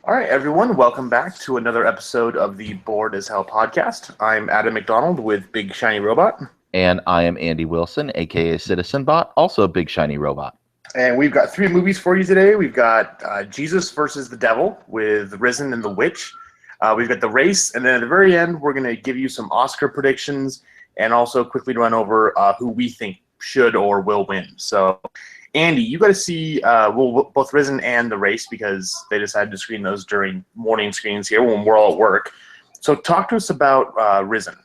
All right, everyone, welcome back to another episode of the Bored as Hell podcast. I'm Adam McDonald with Big Shiny Robot, And I am Andy Wilson, aka Citizen Bot, also a big shiny robot. and we've got three movies for you today. We've got Jesus versus the Devil with Risen and the Witch. We've got The Race, and then at the very end, we're going to give you some Oscar predictions and also quickly run over who we think should or will win. So, Andy, you got to see both Risen and The Race because they decided to screen those during morning screenings here when we're all at work. So, talk to us about Risen.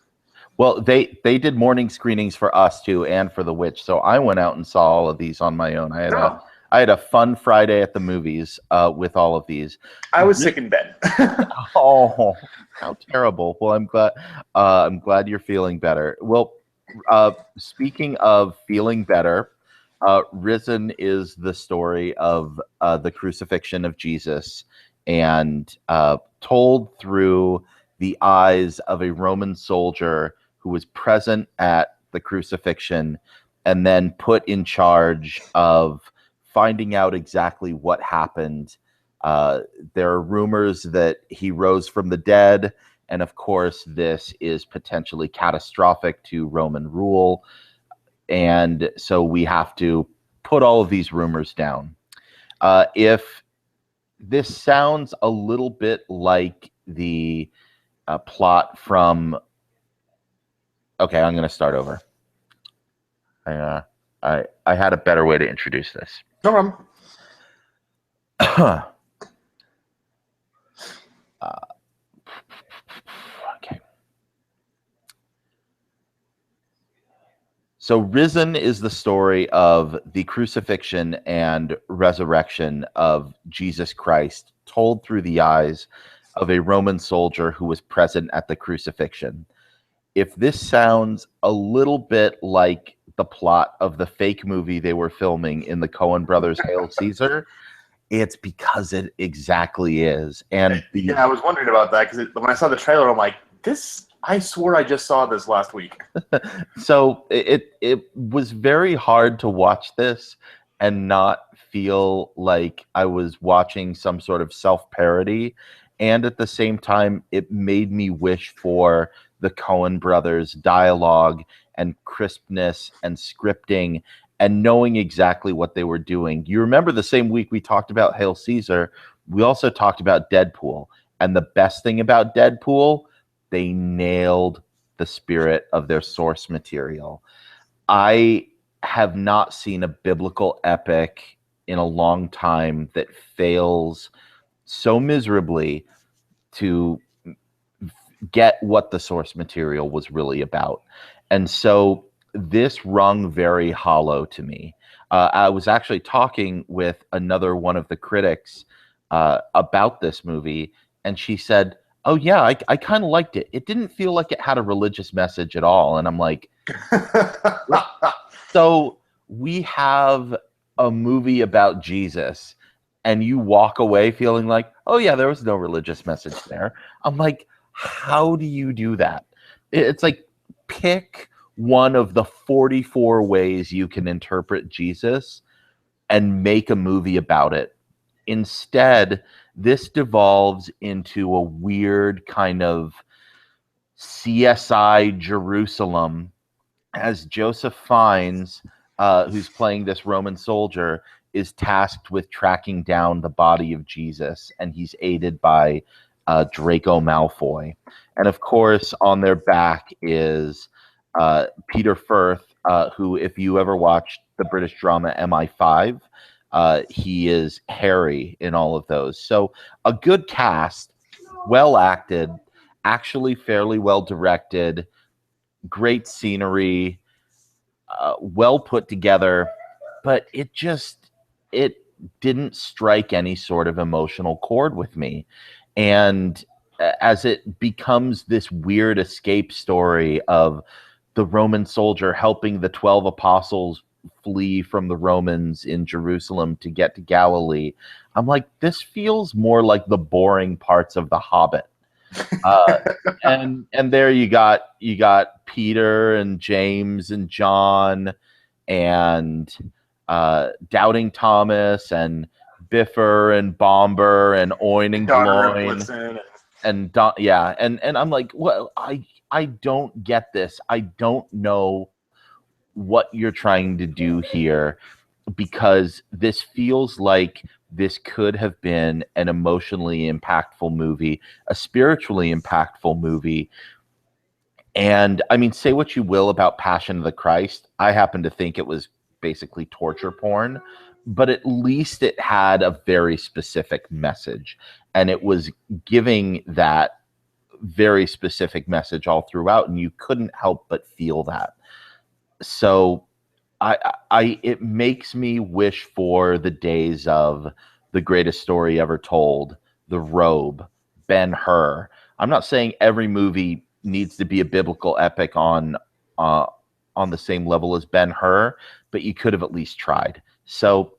Well, they did morning screenings for us too, and for The Witch. So I went out and saw all of these on my own. Oh, I had a fun Friday at the movies with all of these. I was sick in bed. Oh, how terrible! Well, I'm glad you're feeling better. Well, speaking of feeling better, Risen is the story of the crucifixion of Jesus, and told through the eyes of a Roman soldier who was present at the crucifixion and then put in charge of finding out exactly what happened. There are rumors that he rose from the dead, and of course, this is potentially catastrophic to Roman rule. And so we have to put all of these rumors down. If this sounds a little bit like the plot from. Okay, I'm going to start over. I had a better way to introduce this. No problem. Okay. So, Risen is the story of the crucifixion and resurrection of Jesus Christ, told through the eyes of a Roman soldier who was present at the crucifixion. If this sounds a little bit like the plot of the fake movie they were filming in the Coen brothers' Hail Caesar, it's because it exactly is. And yeah, I was wondering about that because when I saw the trailer, I'm like, this. I swore I just saw this last week. So it was very hard to watch this and not feel like I was watching some sort of self-parody. And at the same time, it made me wish for the Coen brothers' dialogue and crispness and scripting and knowing exactly what they were doing. You remember the same week we talked about Hail Caesar, we also talked about Deadpool. And the best thing about Deadpool, they nailed the spirit of their source material. I have not seen a biblical epic in a long time that fails so miserably to get what the source material was really about. And so this rung very hollow to me. I was actually talking with another one of the critics about this movie, and she said, "Oh yeah, I kind of liked it. It didn't feel like it had a religious message at all." And I'm like, so we have a movie about Jesus, and you walk away feeling like, "Oh yeah, there was no religious message there." I'm like, how do you do that? It's like, pick one of the 44 ways you can interpret Jesus and make a movie about it. Instead, this devolves into a weird kind of CSI Jerusalem as Joseph Fiennes, who's playing this Roman soldier, is tasked with tracking down the body of Jesus, and he's aided by Draco Malfoy. And of course, on their back is Peter Firth, who, if you ever watched the British drama MI5, he is Harry in all of those. So a good cast, well acted, actually fairly well directed, great scenery, well put together, but it didn't strike any sort of emotional chord with me. And as it becomes this weird escape story of the Roman soldier helping the 12 apostles flee from the Romans in Jerusalem to get to Galilee, I'm like, this feels more like the boring parts of The Hobbit. Uh, and there you got Peter and James and John and Doubting Thomas and Biffer and Bomber and Oin and Donner and Gloin Blitzen. and yeah, and I'm like, well, I don't get this. I don't know what you're trying to do here, because this feels like this could have been an emotionally impactful movie, a spiritually impactful movie. And I mean, say what you will about Passion of the Christ. I happen to think it was basically torture porn, but at least it had a very specific message. And it was giving that very specific message all throughout, and you couldn't help but feel that. So it makes me wish for the days of The Greatest Story Ever Told, The Robe, Ben-Hur. I'm not saying every movie needs to be a biblical epic on the same level as Ben-Hur, but you could have at least tried. So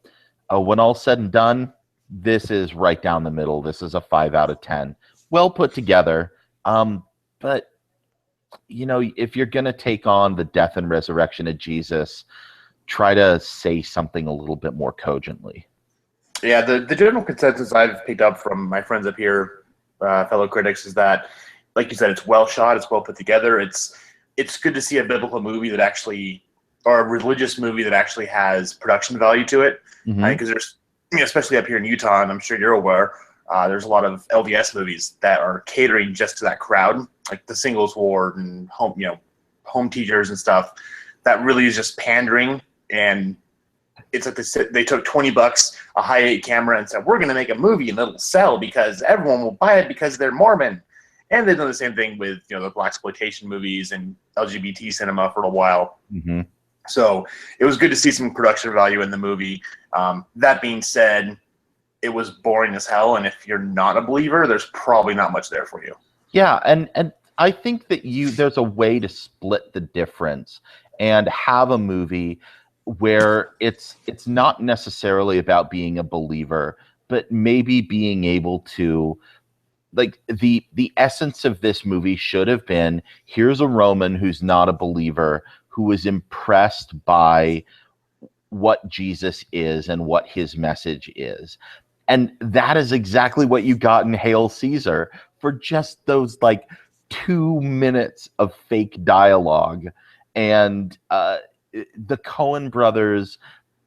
when all's said and done, this is right down the middle. This is a 5 out of 10. Well put together. But if you're going to take on the death and resurrection of Jesus, try to say something a little bit more cogently. Yeah, the general consensus I've picked up from my friends up here, fellow critics, is that, like you said, it's well shot, it's well put together. It's good to see a biblical movie that actually, or a religious movie that actually has production value to it. Mm-hmm. Because there's, especially up here in Utah, and I'm sure you're aware, there's a lot of LDS movies that are catering just to that crowd, like The Singles Ward and Home Teachers and stuff. That really is just pandering, and it's like they took $20, a high-8 camera, and said, we're going to make a movie and it'll sell because everyone will buy it because they're Mormon. And they've done the same thing with the blaxploitation movies and LGBT cinema for a while. Mm-hmm. So it was good to see some production value in the movie. That being said, it was boring as hell, and if you're not a believer, there's probably not much there for you. Yeah, and I think that there's a way to split the difference and have a movie where it's not necessarily about being a believer, but maybe being able to, like, the essence of this movie should have been, here's a Roman who's not a believer, who is impressed by what Jesus is and what his message is. And that is exactly what you got in Hail Caesar, for just those 2 minutes of fake dialogue. And the Coen brothers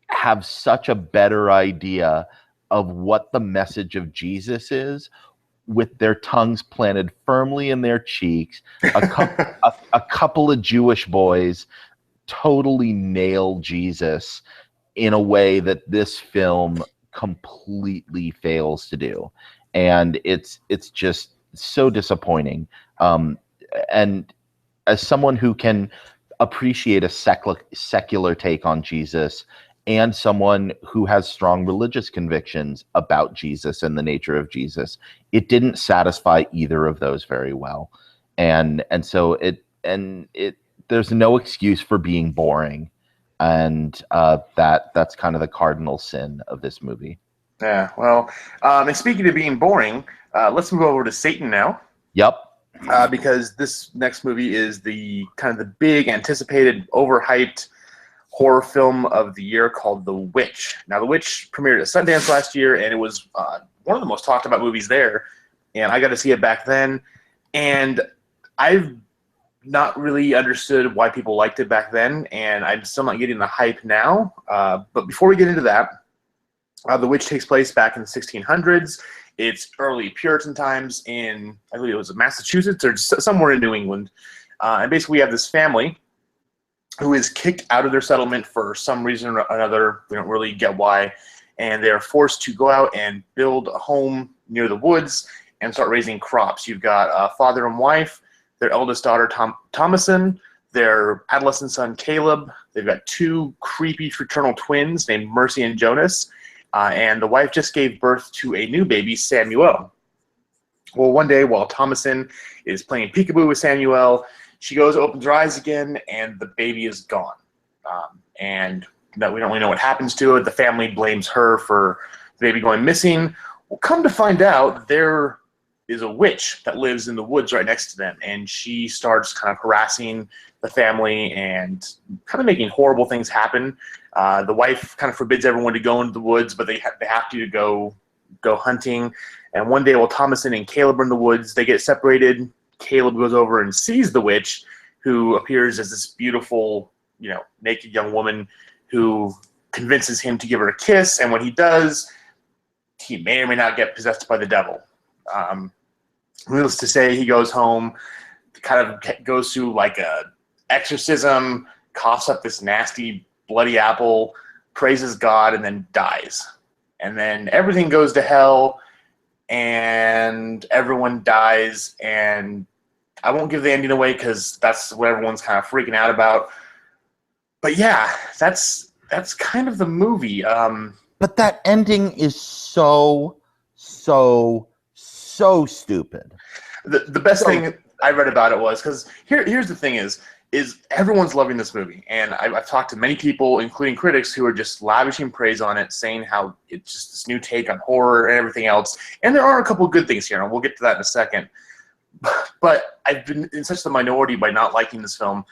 have such a better idea of what the message of Jesus is, with their tongues planted firmly in their cheeks. A couple of Jewish boys totally nail Jesus in a way that this film completely fails to do, and it's just so disappointing. And as someone who can appreciate a secular take on Jesus, and someone who has strong religious convictions about Jesus and the nature of Jesus, it didn't satisfy either of those very well, and so there's no excuse for being boring. And that's kind of the cardinal sin of this movie. Yeah, well, and speaking of being boring, let's move over to Satan now. Yep. Because this next movie is the kind of the big, anticipated, overhyped horror film of the year called The Witch. Now, The Witch premiered at Sundance last year, and it was one of the most talked about movies there. And I got to see it back then, and I've not really understood why people liked it back then, and I'm still not getting the hype now. But before we get into that, The Witch takes place back in the 1600s. It's early Puritan times in, I believe it was Massachusetts or somewhere in New England. And basically we have this family who is kicked out of their settlement for some reason or another. We don't really get why. And they're forced to go out and build a home near the woods and start raising crops. You've got a father and wife, their eldest daughter, Thomasin, their adolescent son, Caleb. They've got 2 creepy fraternal twins named Mercy and Jonas. And the wife just gave birth to a new baby, Samuel. Well, one day while Thomasin is playing peekaboo with Samuel, she goes, opens her eyes again, and the baby is gone. And that we don't really know what happens to it. The family blames her for the baby going missing. Well, come to find out, their is a witch that lives in the woods right next to them, and she starts kind of harassing the family and kind of making horrible things happen. The wife kind of forbids everyone to go into the woods, but they have to go hunting. And one day, while Thomason and Caleb are in the woods, they get separated. Caleb goes over and sees the witch, who appears as this beautiful, naked young woman who convinces him to give her a kiss. And when he does, he may or may not get possessed by the devil. Needless to say, he goes home, kind of goes through like a exorcism, coughs up this nasty bloody apple, praises God, and then dies. And then everything goes to hell, and everyone dies. And I won't give the ending away because that's what everyone's kind of freaking out about. But yeah, that's kind of the movie. But that ending is so stupid. The best thing I read about it was, because here's the thing is everyone's loving this movie, and I've talked to many people, including critics, who are just lavishing praise on it, saying how it's just this new take on horror and everything else. And there are a couple of good things here, and we'll get to that in a second. But I've been in such the minority by not liking this film.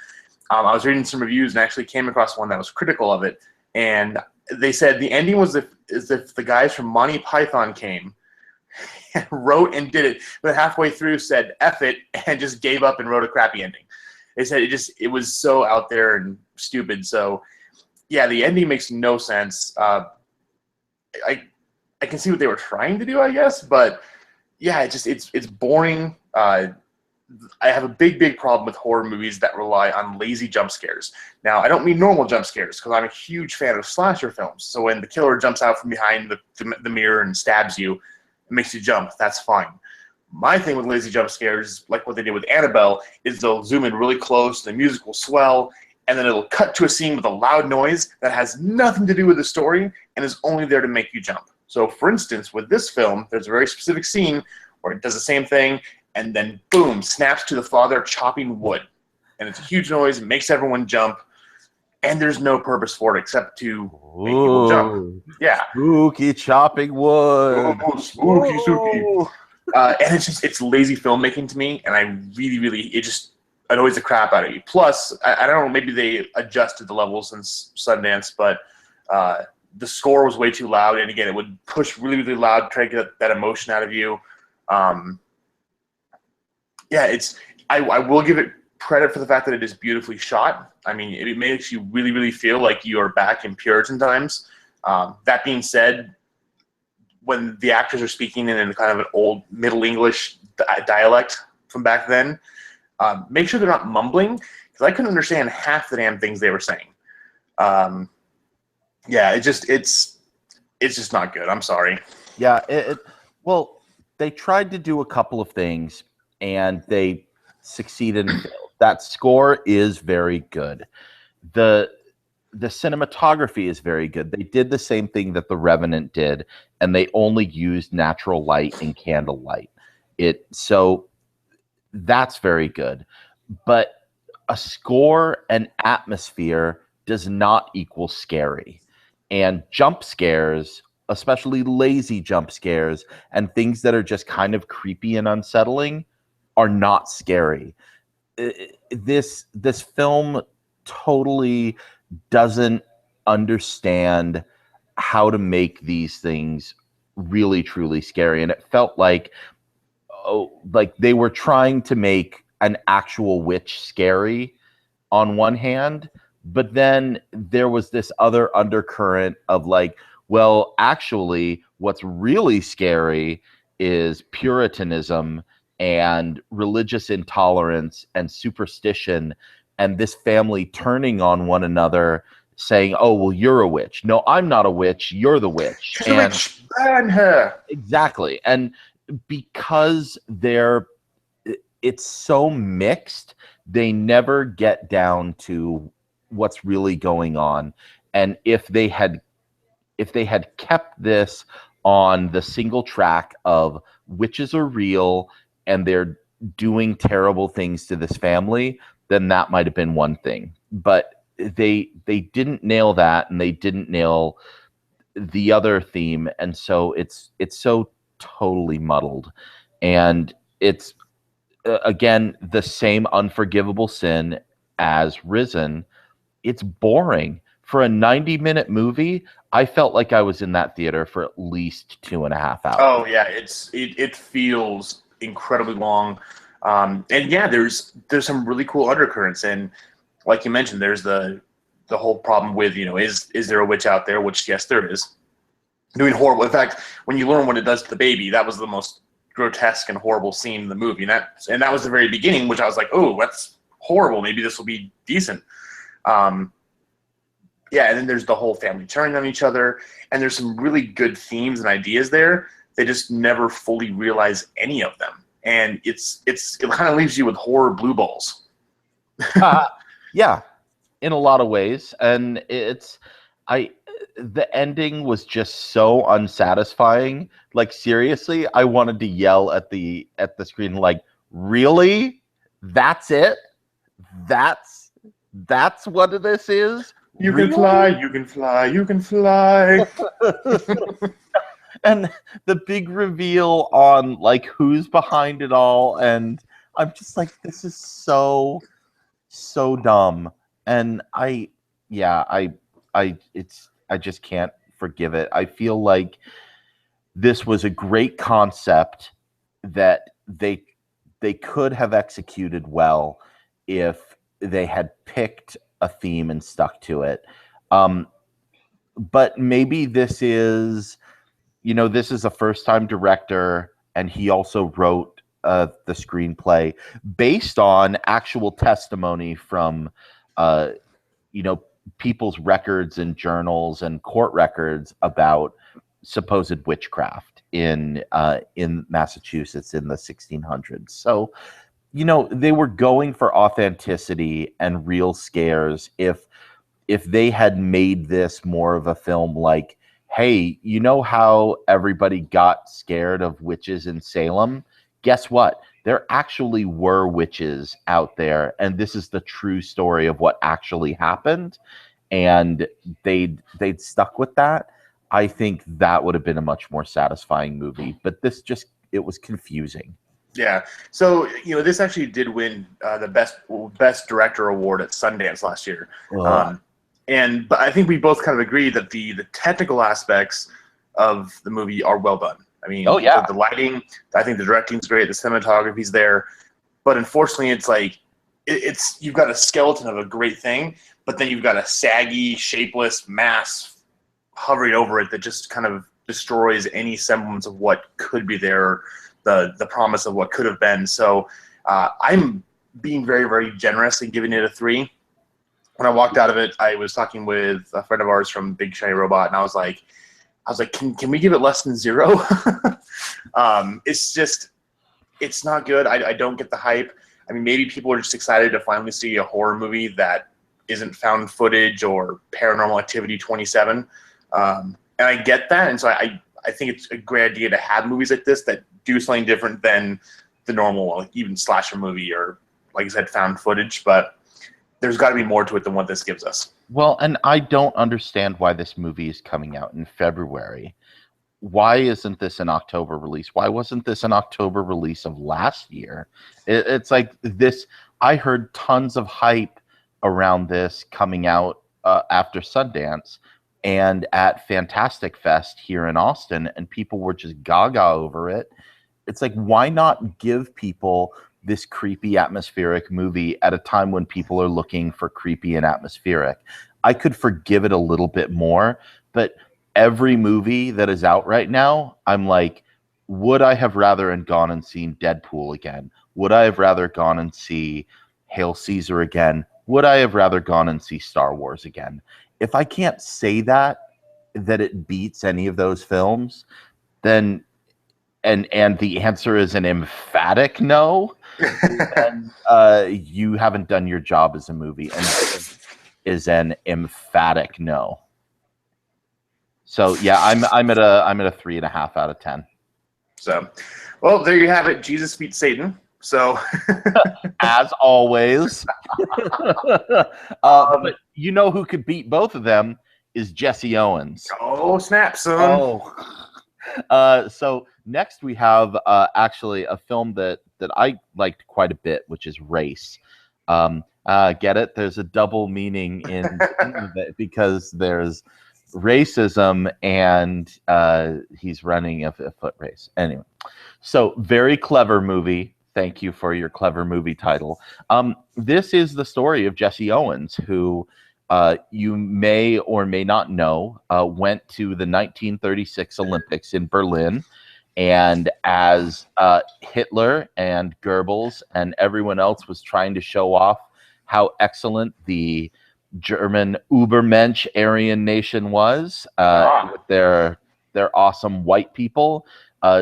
I was reading some reviews and actually came across one that was critical of it, and they said the ending was as if the guys from Monty Python came and wrote and did it, but halfway through said F it and just gave up and wrote a crappy ending. They said it was so out there and stupid. So yeah, the ending makes no sense. I can see what they were trying to do, I guess, but yeah, it's boring. I have a big problem with horror movies that rely on lazy jump scares. Now, I don't mean normal jump scares, because I'm a huge fan of slasher films. So when the killer jumps out from behind the mirror and stabs you, it makes you jump. That's fine. My thing with lazy jump scares, like what they did with Annabelle, is they'll zoom in really close, the music will swell, and then it'll cut to a scene with a loud noise that has nothing to do with the story and is only there to make you jump. So, for instance, with this film, there's a very specific scene where it does the same thing, and then boom, snaps to the father chopping wood. And it's a huge noise, it makes everyone jump, and there's no purpose for it except to make people jump. Yeah. Spooky chopping wood. Oh, spooky. And it's lazy filmmaking to me, and I really, it just annoys the crap out of you. Plus, I don't know, maybe they adjusted the level since Sundance, but the score was way too loud, and again, it would push really loud to try to get that emotion out of you. Yeah, I will give it credit for the fact that it is beautifully shot. I mean, it makes you really feel like you are back in Puritan times. That being said, when the actors are speaking in kind of an old Middle English dialect from back then, make sure they're not mumbling, because I couldn't understand half the damn things they were saying. Yeah, it's just not good. I'm sorry. Yeah, well, they tried to do a couple of things, and they succeeded and failed. That score is very good. The cinematography is very good. They did the same thing that The Revenant did, and they only used natural light and candlelight. So that's very good. But a score and atmosphere does not equal scary. And jump scares, especially lazy jump scares and things that are just kind of creepy and unsettling, are not scary. This film totally doesn't understand how to make these things really truly scary, and it felt like they were trying to make an actual witch scary on one hand, but then there was this other undercurrent of like, well, actually what's really scary is Puritanism and religious intolerance and superstition, and this family turning on one another, saying, oh, well, you're a witch. No, I'm not a witch. You're the witch. She's a witch. Burn her. Exactly. And because it's so mixed, they never get down to what's really going on. And if they had kept this on the single track of witches are real and they're doing terrible things to this family, then that might have been one thing. But they didn't nail that, and they didn't nail the other theme, and so it's so totally muddled. and it's again the same unforgivable sin as Risen. It's boring. For a 90-minute movie, I felt like I was in that theater for at least 2.5 hours. Oh yeah, it feels incredibly long, and yeah, there's some really cool undercurrents, and like you mentioned, there's the whole problem with, is there a witch out there? Which yes, there is. Doing horrible. In fact, when you learn what it does to the baby, that was the most grotesque and horrible scene in the movie, and that was the very beginning, which I was like, oh, that's horrible. Maybe this will be decent. Um, yeah, and then there's the whole family turning on each other, and there's some really good themes and ideas there. They just never fully realize any of them, and it kind of leaves you with horror blue balls. Yeah, in a lot of ways, and the ending was just so unsatisfying. Like seriously, I wanted to yell at the screen, like, really? That's it? That's what this is? You Really? can fly, you can fly, you can fly. And the big reveal on like who's behind it all, and I'm just like, this is so dumb. And I just can't forgive it. I feel like this was a great concept that they could have executed well if they had picked a theme and stuck to it. But maybe this is a first-time director, and he also wrote the screenplay based on actual testimony from people's records and journals and court records about supposed witchcraft in Massachusetts in the 1600s. So, they were going for authenticity and real scares. If they had made this more of a film like, hey, you know how everybody got scared of witches in Salem? Guess what? There actually were witches out there, and this is the true story of what actually happened. And they'd stuck with that. I think that would have been a much more satisfying movie. But it was confusing. Yeah. So this actually did win the best director award at Sundance last year. But I think we both kind of agree that the technical aspects of the movie are well done. I mean, oh yeah, the lighting, I think the directing's great, the cinematography's there, but unfortunately, it's like you've got a skeleton of a great thing, but then you've got a saggy, shapeless mass hovering over it that just kind of destroys any semblance of what could be there, the promise of what could have been. So I'm being very, very generous in giving it a 3. When I walked out of it, I was talking with a friend of ours from Big Shiny Robot, and I was like, can we give it less than 0? It's not good. I don't get the hype. I mean, maybe people are just excited to finally see a horror movie that isn't found footage or Paranormal Activity 27. And I get that, and so I think it's a great idea to have movies like this that do something different than the normal, like even slasher movie or, like I said, found footage. But there's got to be more to it than what this gives us. Well, and I don't understand why this movie is coming out in February. Why isn't this an October release? Why wasn't this an October release of last year? It's like this. I heard tons of hype around this coming out after Sundance and at Fantastic Fest here in Austin, and people were just gaga over it. It's like, why not give people this creepy atmospheric movie at a time when people are looking for creepy and atmospheric? I could forgive it a little bit more, but every movie that is out right now, I'm like, would I have rather gone and seen Deadpool again? Would I have rather gone and see Hail Caesar again? Would I have rather gone and see Star Wars again? If I can't say that it beats any of those films, then and the answer is an emphatic no, then you haven't done your job as a movie, and is an emphatic no. So yeah, I'm at a 3.5 out of 10. So, well, there you have it. Jesus beats Satan. So, as always, but you know who could beat both of them is Jesse Owens. Oh snap, son! Oh, So next we have actually a film that I liked quite a bit, which is Race. Get it? There's a double meaning in the name of it because there's racism and he's running a foot race. Anyway, so very clever movie. Thank you for your clever movie title. This is the story of Jesse Owens, who you may or may not know went to the 1936 Olympics in Berlin. And as Hitler and Goebbels and everyone else was trying to show off how excellent the German Übermensch Aryan nation was with their awesome white people,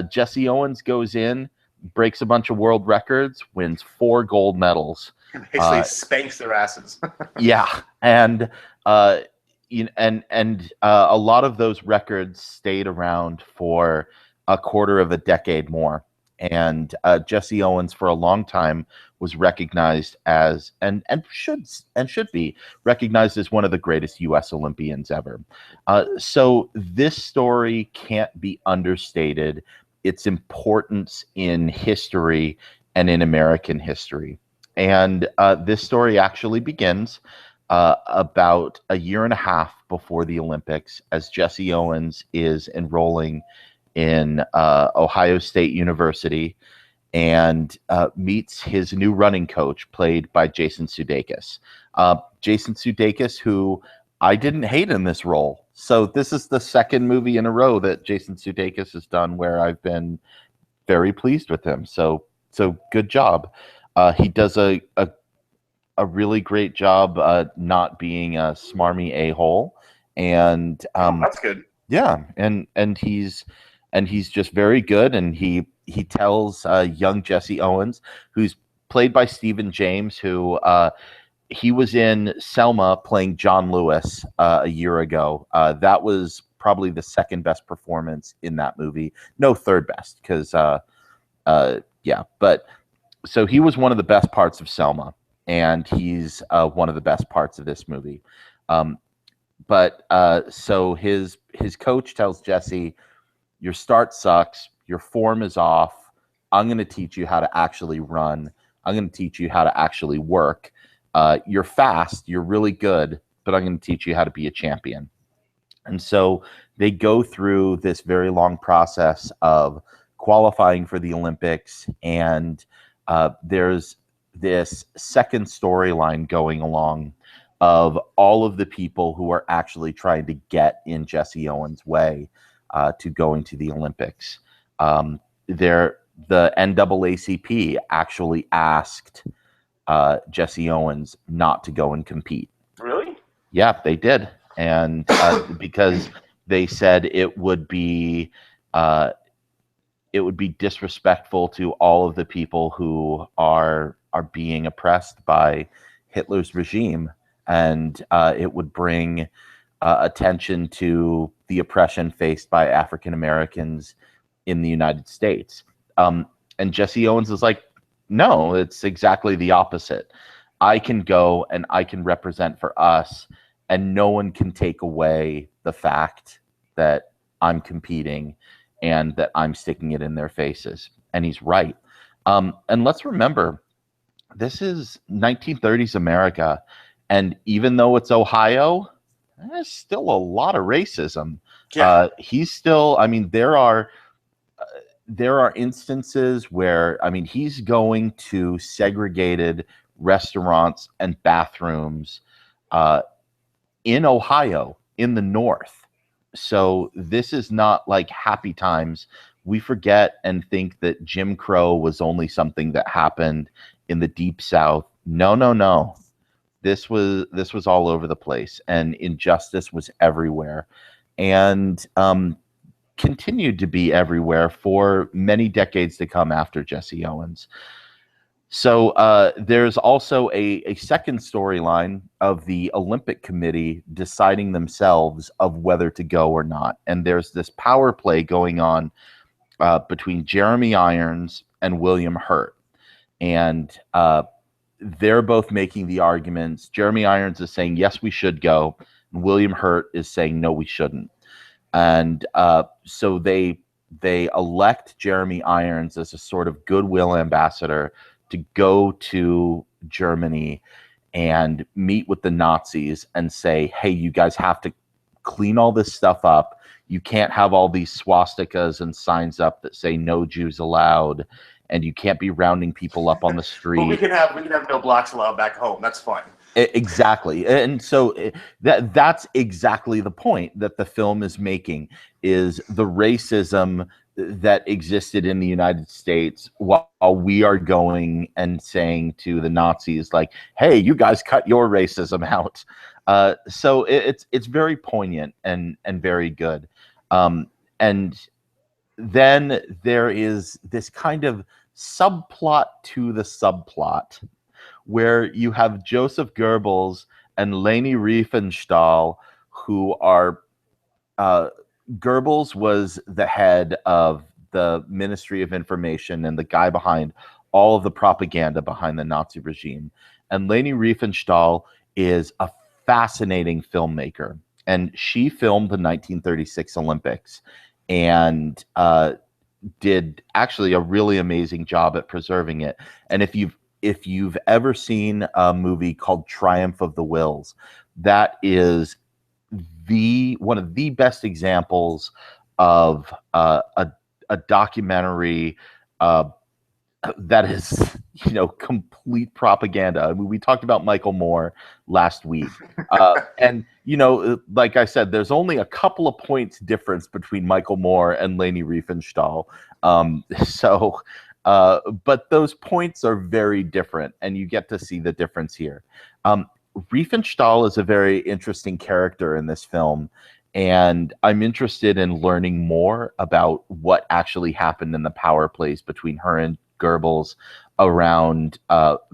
Jesse Owens goes in, breaks a bunch of world records, wins 4 gold medals. Basically spanks their asses. Yeah, and a lot of those records stayed around for a quarter of a decade more. And Jesse Owens, for a long time, was recognized as and should be recognized as one of the greatest U.S. Olympians ever. So this story can't be understated. Its importance in history and in American history. And this story actually begins about a year and a half before the Olympics, as Jesse Owens is enrolling in Ohio State University and meets his new running coach, played by Jason Sudeikis. Jason Sudeikis, who I didn't hate in this role. So this is the second movie in a row that Jason Sudeikis has done where I've been very pleased with him. So good job. He does a really great job not being a smarmy a-hole. And that's good. Yeah, and he's just very good, and he tells young Jesse Owens, who's played by Stephen James, who he was in Selma playing John Lewis a year ago. That was probably the second best performance in that movie. No, third best, because yeah, but so he was one of the best parts of Selma, and he's one of the best parts of this movie. So his coach tells Jesse, your start sucks, your form is off. I'm going to teach you how to actually run. I'm going to teach you how to actually work. You're fast, you're really good, but I'm going to teach you how to be a champion. And so they go through this very long process of qualifying for the Olympics, and there's this second storyline going along of all of the people who are actually trying to get in Jesse Owens' way to going to the Olympics. The NAACP actually asked Jesse Owens not to go and compete. Really? Yeah, they did, and because they said it would be disrespectful to all of the people who are being oppressed by Hitler's regime, and it would bring attention to the oppression faced by African Americans in the United States. And Jesse Owens is like, no, it's exactly the opposite. I can go and I can represent for us, and no one can take away the fact that I'm competing and that I'm sticking it in their faces. And he's right. And let's remember, this is 1930s America. And even though it's Ohio, there's still a lot of racism. Yeah. He's still, I mean, there are instances where, I mean, he's going to segregated restaurants and bathrooms in Ohio, in the North. So this is not like happy times. We forget and think that Jim Crow was only something that happened in the Deep South. No. This was all over the place, and injustice was everywhere, and continued to be everywhere for many decades to come after Jesse Owens. So there's also a second storyline of the Olympic Committee deciding themselves of whether to go or not. And there's this power play going on between Jeremy Irons and William Hurt. And they're both making the arguments. Jeremy Irons is saying, yes, we should go. And William Hurt is saying, no, we shouldn't. And so they they elect Jeremy Irons as a sort of goodwill ambassador to go to Germany and meet with the Nazis and say, hey, you guys have to clean all this stuff up. You can't have all these swastikas and signs up that say no Jews allowed, and you can't be rounding people up on the street. But we can have no blacks allowed back home. That's fine. Exactly. And so that's exactly the point that the film is making, is the racism that existed in the United States while we are going and saying to the Nazis, like, hey, you guys cut your racism out. So it's very poignant and very good. And then there is this kind of subplot to the subplot, where you have Joseph Goebbels and Leni Riefenstahl, who are Goebbels was the head of the Ministry of Information and the guy behind all of the propaganda behind the Nazi regime. And Leni Riefenstahl is a fascinating filmmaker, and she filmed the 1936 Olympics and did actually a really amazing job at preserving it. And if you've ever seen a movie called Triumph of the Wills, that is one of the best examples of a documentary that is, complete propaganda. I mean, we talked about Michael Moore last week, and like I said, there's only a couple of points difference between Michael Moore and Leni Riefenstahl. But those points are very different, and you get to see the difference here. Riefenstahl is a very interesting character in this film, and I'm interested in learning more about what actually happened in the power plays between her and Goebbels around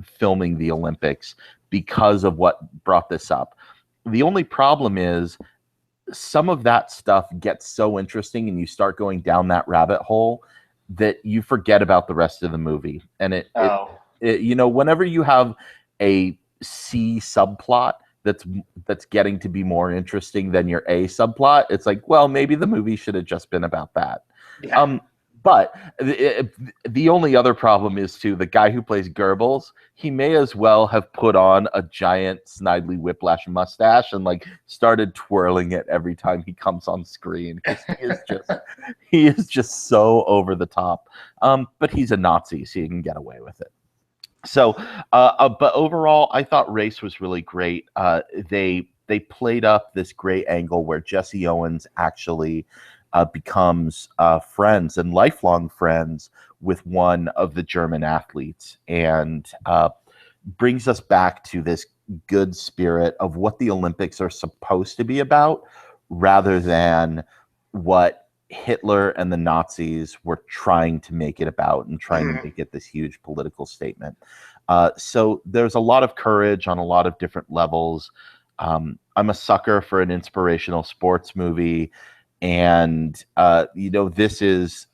filming the Olympics because of what brought this up. The only problem is some of that stuff gets so interesting and you start going down that rabbit hole that you forget about the rest of the movie. And whenever you have a C subplot that's getting to be more interesting than your A subplot, it's like, well, maybe the movie should have just been about that. Yeah. But the only other problem is, too, the guy who plays Goebbels, he may as well have put on a giant Snidely Whiplash mustache and started twirling it every time he comes on screen, because he is just so over the top. But he's a Nazi, so he can get away with it. So, but overall, I thought Race was really great. They played up this great angle where Jesse Owens actually becomes friends and lifelong friends with one of the German athletes, and brings us back to this good spirit of what the Olympics are supposed to be about, rather than what Hitler and the Nazis were trying to make it about and trying to make it this huge political statement. So there's a lot of courage on a lot of different levels. I'm a sucker for an inspirational sports movie. And this is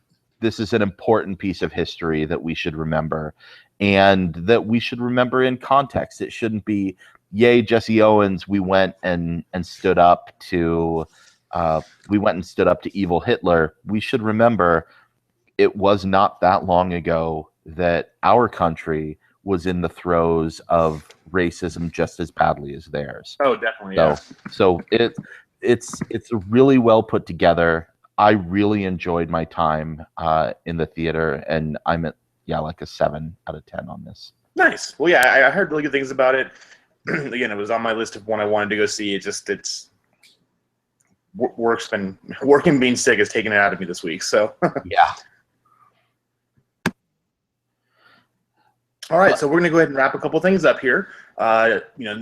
an important piece of history that we should remember, and that we should remember in context. It shouldn't be, yay, Jesse Owens, we went and stood up to evil Hitler. We should remember it was not that long ago that our country was in the throes of racism just as badly as theirs. Oh, definitely. Yeah. So it's really well put together. I really enjoyed my time in the theater, and I'm at a 7 out of 10 on this. Nice. Well, yeah, I heard really good things about it. Again, it was on my list of one I wanted to go see. It's work and being sick has taken it out of me this week. So yeah. All right, so we're going to go ahead and wrap a couple things up here.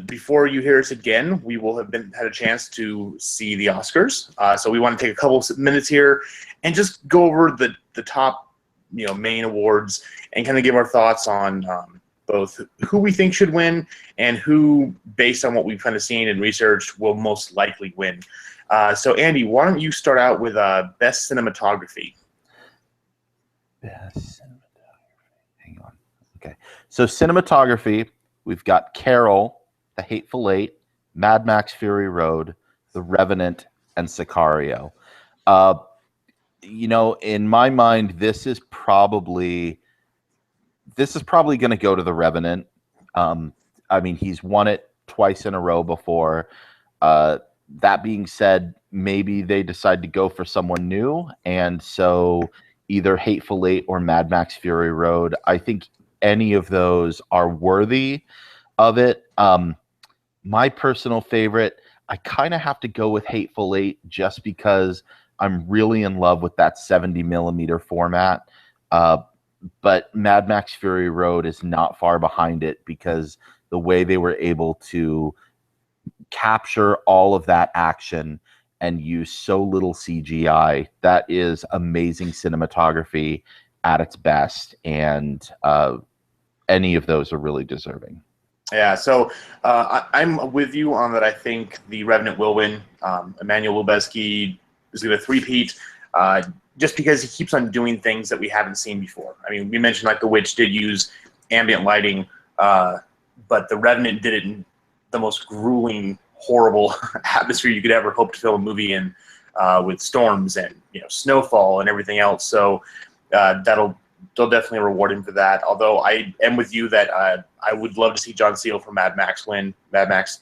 Before you hear us again, we will have had a chance to see the Oscars. So we want to take a couple minutes here and just go over the top, main awards, and kind of give our thoughts on both who we think should win and who, based on what we've kind of seen and researched, will most likely win. So Andy, why don't you start out with Best Cinematography? Best cinematography. Hang on. Okay. So cinematography, we've got Carol, The Hateful Eight, Mad Max Fury Road, The Revenant, and Sicario. in my mind, this is probably going to go to The Revenant. I mean, he's won it twice in a row before. That being said, maybe they decide to go for someone new, and so either Hateful Eight or Mad Max Fury Road. I think any of those are worthy of it. My personal favorite, I kind of have to go with Hateful Eight just because I'm really in love with that 70 millimeter format. But Mad Max Fury Road is not far behind it because the way they were able to capture all of that action and use so little CGI, that is amazing cinematography at its best. And any of those are really deserving. Yeah, so I'm with you on that. I think The Revenant will win. Emmanuel Lubezki is going to three-peat just because he keeps on doing things that we haven't seen before. I mean, we mentioned like The Witch did use ambient lighting, but The Revenant did it in the most grueling, horrible atmosphere you could ever hope to film a movie in, with storms and snowfall and everything else. So they'll definitely reward him for that. Although I am with you that I would love to see John Cena from Mad Max win. Mad Max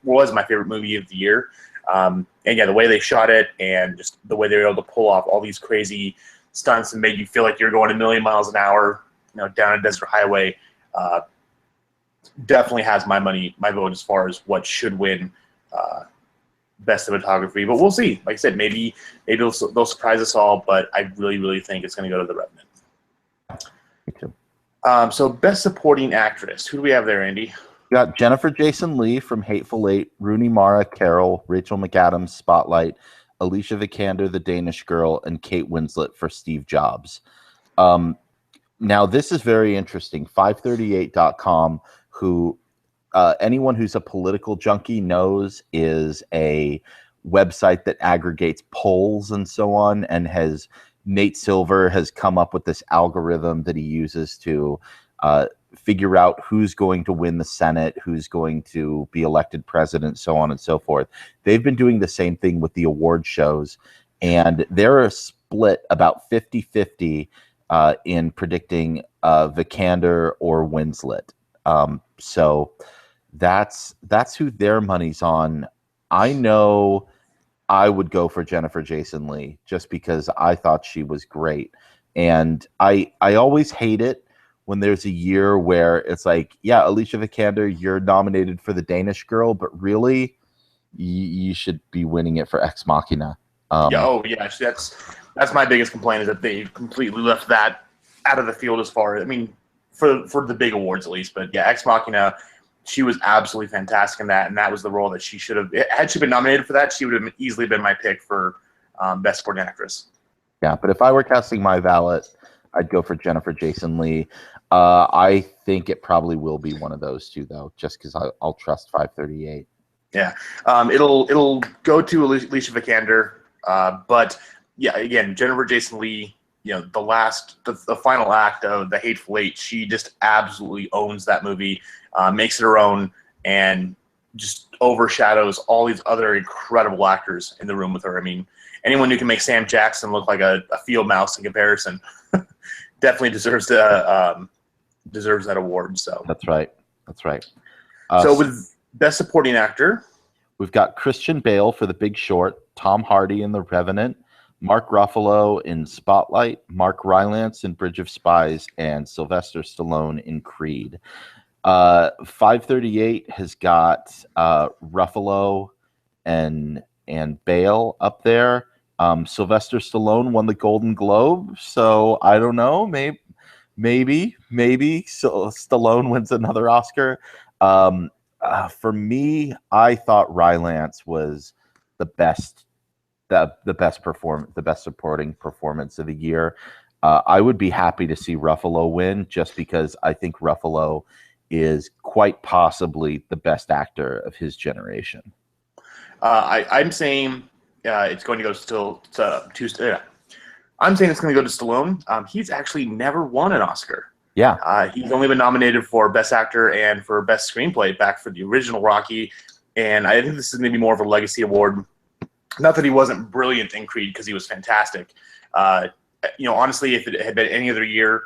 was my favorite movie of the year. And yeah, the way they shot it and just the way they were able to pull off all these crazy stunts and made you feel like you're going a million miles an hour, down a desert highway, definitely has my vote as far as what should win best cinematography. But we'll see. Like I said, maybe they'll surprise us all. But I really, really think it's going to go to The Revenant. So best supporting actress. Who do we have there, Andy? We got Jennifer Jason Leigh from Hateful Eight, Rooney Mara, Carol, Rachel McAdams, Spotlight, Alicia Vikander, The Danish Girl, and Kate Winslet for Steve Jobs. Now, this is very interesting. 538.com, who anyone who's a political junkie knows is a website that aggregates polls and so on, and Nate Silver has come up with this algorithm that he uses to figure out who's going to win the Senate, who's going to be elected president, so on and so forth. They've been doing the same thing with the award shows, and they're split about 50-50 in predicting Vikander or Winslet. So that's who their money's on. I know I would go for Jennifer Jason Leigh just because I thought she was great. And I always hate it when there's a year where it's like, yeah, Alicia Vikander, you're nominated for The Danish Girl, but really, you should be winning it for Ex Machina. That's my biggest complaint, is that they completely left that out of the field as far as, I mean, for the big awards at least. But yeah, Ex Machina, she was absolutely fantastic in that, and that was the role that she should have. Had she been nominated for that, she would have easily been my pick for Best Supporting Actress. Yeah, but if I were casting my ballot, I'd go for Jennifer Jason Leigh. I think it probably will be one of those two, though, just because I'll trust 538. Yeah, it'll go to Alicia Vikander, but yeah, again, Jennifer Jason Leigh. The final act of The Hateful Eight, she just absolutely owns that movie, makes it her own, and just overshadows all these other incredible actors in the room with her. I mean, anyone who can make Sam Jackson look like a field mouse in comparison definitely deserves that award. So that's right. So with Best Supporting Actor, we've got Christian Bale for The Big Short, Tom Hardy in The Revenant, Mark Ruffalo in Spotlight, Mark Rylance in Bridge of Spies, and Sylvester Stallone in Creed. 538 has got Ruffalo and Bale up there. Sylvester Stallone won the Golden Globe, so I don't know. Maybe Stallone wins another Oscar. For me, I thought Rylance was the best supporting performance of the year. I would be happy to see Ruffalo win, just because I think Ruffalo is quite possibly the best actor of his generation. I'm saying it's going to go I'm saying it's going to go to Stallone. He's actually never won an Oscar. Yeah. He's only been nominated for Best Actor and for Best Screenplay back for the original Rocky, and I think this is maybe more of a legacy award Not that he wasn't brilliant in Creed, because he was fantastic. Honestly, if it had been any other year,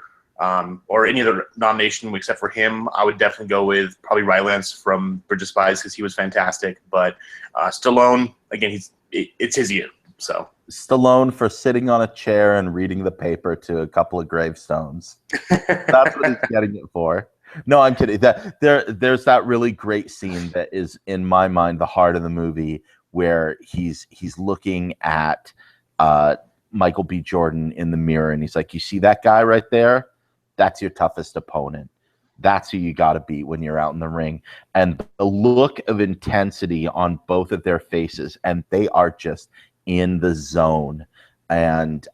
or any other nomination except for him, I would definitely go with probably Rylance from Bridge of Spies, because he was fantastic. But Stallone, again, it's his year. So Stallone for sitting on a chair and reading the paper to a couple of gravestones. That's what he's getting it for. No, I'm kidding. There's that really great scene that is, in my mind, the heart of the movie, where he's looking at Michael B. Jordan in the mirror, and he's like, "You see that guy right there? That's your toughest opponent. That's who you got to beat when you're out in the ring." And the look of intensity on both of their faces, and they are just in the zone. And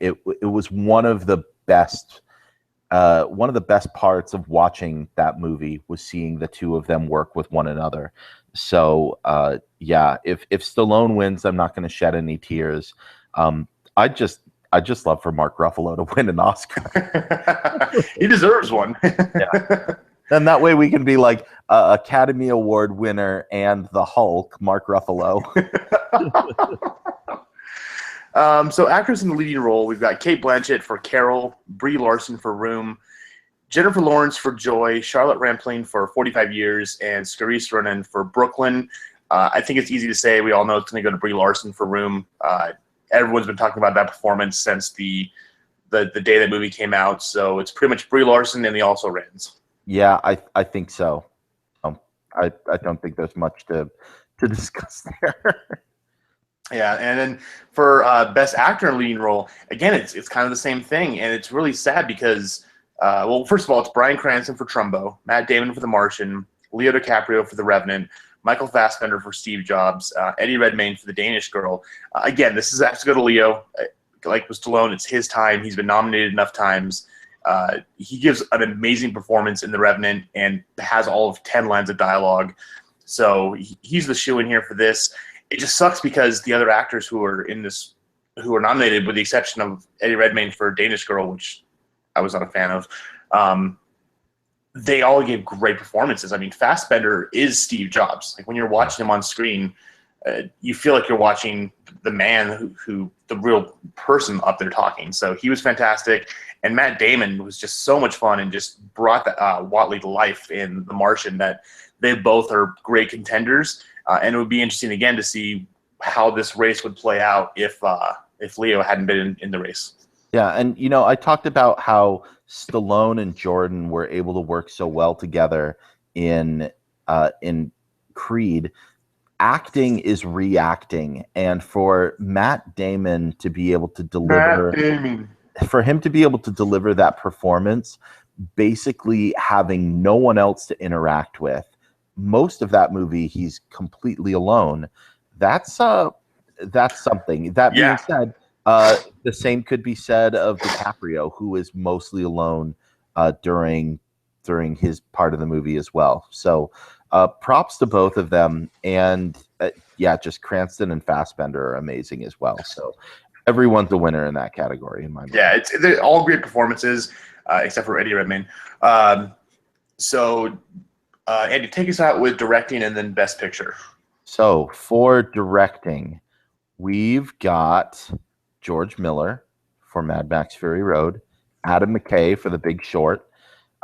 it was one of the best parts of watching that movie, was seeing the two of them work with one another. So if Stallone wins, I'm not going to shed any tears. I just love for Mark Ruffalo to win an Oscar. He deserves one. Yeah. And that way we can be like Academy Award winner and the Hulk, Mark Ruffalo. So actors in the leading role, we've got Cate Blanchett for Carol, Brie Larson for Room, Jennifer Lawrence for Joy, Charlotte Rampling for 45 Years, and Scarice Ronan for Brooklyn. I think it's easy to say we all know it's going to go to Brie Larson for Room. Everyone's been talking about that performance since the day that movie came out, so it's pretty much Brie Larson and the also Rans. Yeah, I think so. I don't think there's much to discuss there. Yeah, and then for Best Actor in Leading Role, again, it's kind of the same thing, and it's really sad because, first of all, it's Bryan Cranston for Trumbo, Matt Damon for The Martian, Leo DiCaprio for The Revenant, Michael Fassbender for Steve Jobs, Eddie Redmayne for The Danish Girl. Again, this is has to go to Leo. Like with Stallone, it's his time. He's been nominated enough times. He gives an amazing performance in The Revenant and has all of 10 lines of dialogue. So he's the shoe-in here for this. It just sucks because the other actors who are in this, who are nominated, with the exception of Eddie Redmayne for Danish Girl, which I was not a fan of, they all gave great performances. I mean, Fassbender is Steve Jobs. Like, when you're watching him on screen, you feel like you're watching the man who the real person up there talking. So he was fantastic. And Matt Damon was just so much fun and just brought Watley to life in The Martian, that they both are great contenders. And it would be interesting, again, to see how this race would play out if Leo hadn't been in the race. Yeah, and I talked about how Stallone and Jordan were able to work so well together in Creed. Acting is reacting, and for Matt Damon to be able to deliver, that performance, basically having no one else to interact with. Most of that movie, he's completely alone. That's something. That being said, the same could be said of DiCaprio, who is mostly alone during his part of the movie as well. So props to both of them. And just Cranston and Fassbender are amazing as well. So everyone's a winner in that category in my mind. Yeah, they're all great performances, except for Eddie Redmayne. Andy, take us out with directing and then Best Picture. So for directing, we've got George Miller for Mad Max Fury Road, Adam McKay for The Big Short,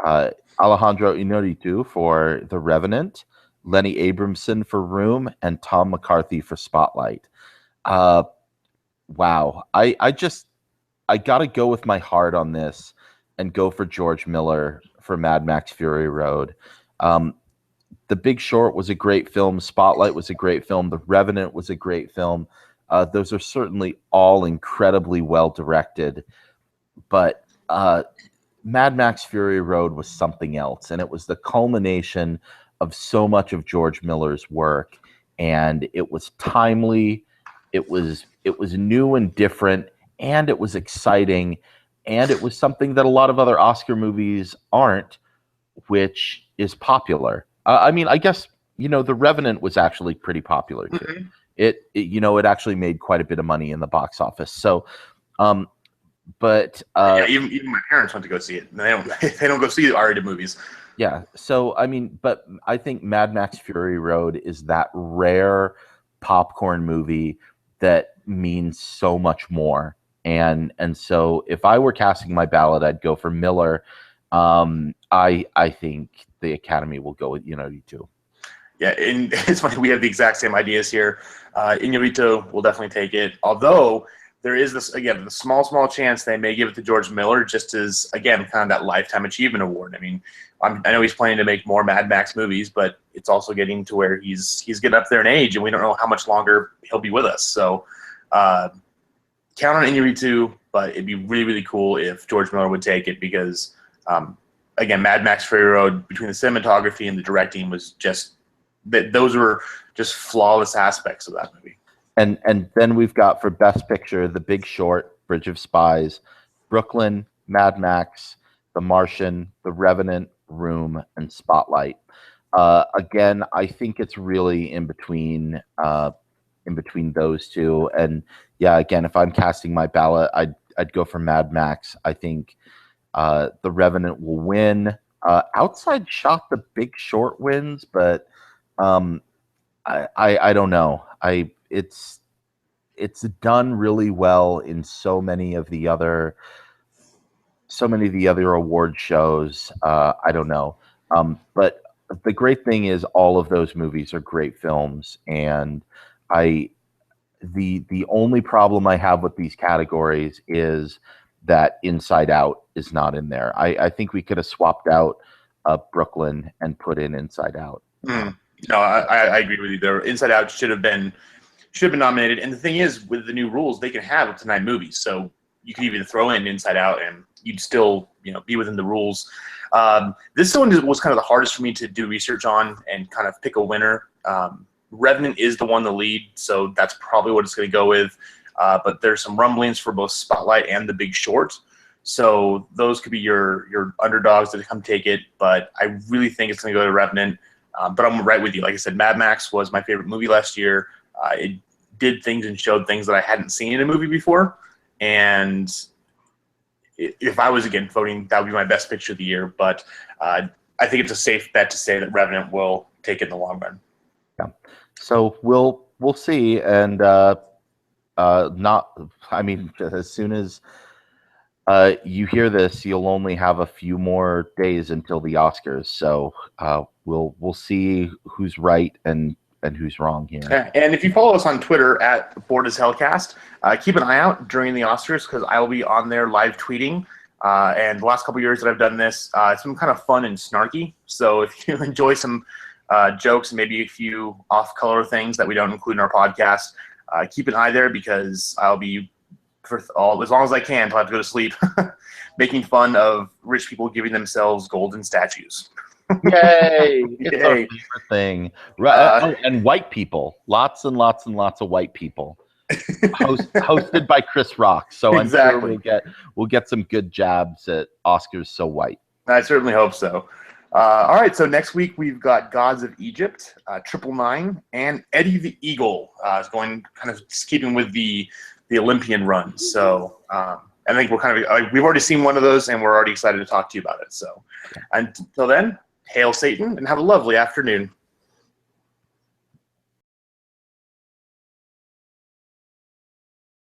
Alejandro Inarritu for The Revenant, Lenny Abramson for Room, and Tom McCarthy for Spotlight. Wow. I got to go with my heart on this and go for George Miller for Mad Max Fury Road. The Big Short was a great film. Spotlight was a great film. The Revenant was a great film. Those are certainly all incredibly well directed. But Mad Max Fury Road was something else, and it was the culmination of so much of George Miller's work. And it was timely. It was new and different, and it was exciting, and it was something that a lot of other Oscar movies aren't, which is popular. I mean, I guess, The Revenant was actually pretty popular too. Mm-hmm. It actually made quite a bit of money in the box office. So, even my parents went to go see it. They don't go see the R-rated movies. Yeah. So, I mean, but I think Mad Max Fury Road is that rare popcorn movie that means so much more. And so if I were casting my ballot, I'd go for Miller. I think the Academy will go with Inarritu. Yeah, and it's funny, we have the exact same ideas here. Inarritu will definitely take it, although there is this, again, the small chance they may give it to George Miller, just as, again, kind of that Lifetime Achievement Award. I mean, I know he's planning to make more Mad Max movies, but it's also getting to where he's getting up there in age, and we don't know how much longer he'll be with us. So count on Inarritu, but it'd be really, really cool if George Miller would take it because, again, Mad Max Fury Road, between the cinematography and the directing, was just those were just flawless aspects of that movie. And then we've got for Best Picture, The Big Short, Bridge of Spies, Brooklyn, Mad Max, The Martian, The Revenant, Room, and Spotlight. Again, I think it's really in between those two. And yeah, again, if I'm casting my ballot, I'd go for Mad Max. I think The Revenant will win. Outside Shot, The Big Short wins, but I don't know. It's done really well in so many of the other award shows. I don't know. But the great thing is all of those movies are great films, and the only problem I have with these categories is that Inside Out is not in there. I think we could have swapped out Brooklyn and put in Inside Out. No, I agree with you there. Inside Out should have been nominated. And the thing is, with the new rules, they can have up to 9 movies. So you could even throw in Inside Out, and you'd still, be within the rules. This one was kind of the hardest for me to do research on and kind of pick a winner. Revenant is the one to lead, so that's probably what it's going to go with. But there's some rumblings for both Spotlight and The Big Short. So those could be your underdogs to come take it. But I really think it's going to go to Revenant. But I'm right with you. Like I said, Mad Max was my favorite movie last year. It did things and showed things that I hadn't seen in a movie before. And if I was, again, voting, that would be my best picture of the year. But I think it's a safe bet to say that Revenant will take it in the long run. Yeah. So we'll see. And as soon as you hear this, you'll only have a few more days until the Oscars. So we'll see who's right and who's wrong here. Yeah. And if you follow us on Twitter at Bored as Hellcast, keep an eye out during the Oscars because I will be on there live tweeting. And the last couple years that I've done this, it's been kind of fun and snarky. So if you enjoy some jokes and maybe a few off-color things that we don't include in our podcast, keep an eye there because I'll be, as long as I can until I have to go to sleep, making fun of rich people giving themselves golden statues. Yay! It's our favorite thing. And white people. Lots and lots and lots of white people. Hosted by Chris Rock. So exactly. I'm sure we'll get some good jabs at Oscars So White. I certainly hope so. All right, so next week we've got Gods of Egypt, 999, and Eddie the Eagle is going kind of keeping with the Olympian run. So I think we've already seen one of those, and we're already excited to talk to you about it. So until then, hail Satan, and have a lovely afternoon.